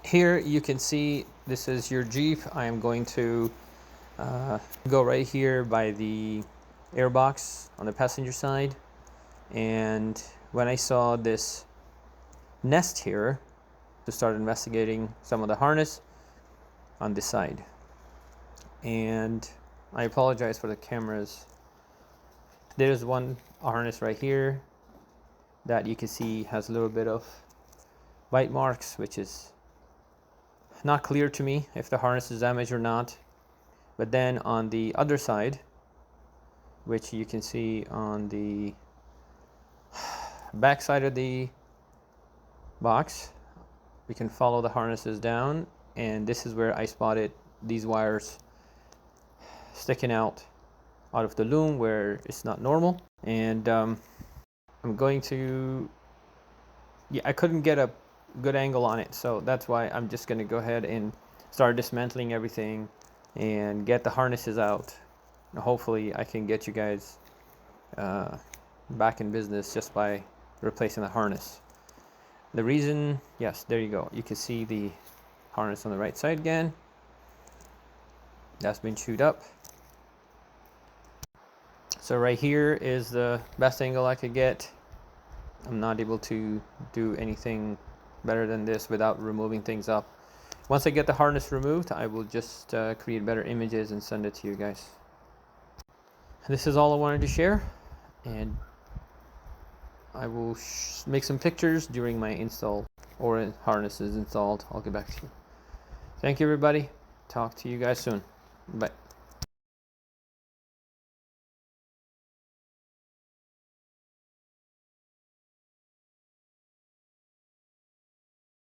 Here you can see this is your Jeep. I am going to go right here by the airbox on the passenger side, and when I saw this nest here, to start investigating some of the harness on this side. And I apologize for the cameras. There's one harness right here that you can see has a little bit of bite marks, which is not clear to me if the harness is damaged or not. But then on the other side, which you can see on the back side of the box, we can follow the harnesses down, and this is where I spotted these wires sticking out of the loom where it's not normal. And I'm going to, yeah, I couldn't get a good angle on it, so that's why I'm just going to go ahead and start dismantling everything and get the harnesses out. Hopefully I can get you guys back in business just by replacing the harness. The reason, yes, there you go. You can see the harness on the right side again. That's been chewed up. So right here is the best angle I could get. I'm not able to do anything better than this without removing things up. Once I get the harness removed, I will just create better images and send it to you guys. This is all I wanted to share, and I will make some pictures during my install, or harness is installed. I'll get back to you. Thank you, everybody. Talk to you guys soon. Bye.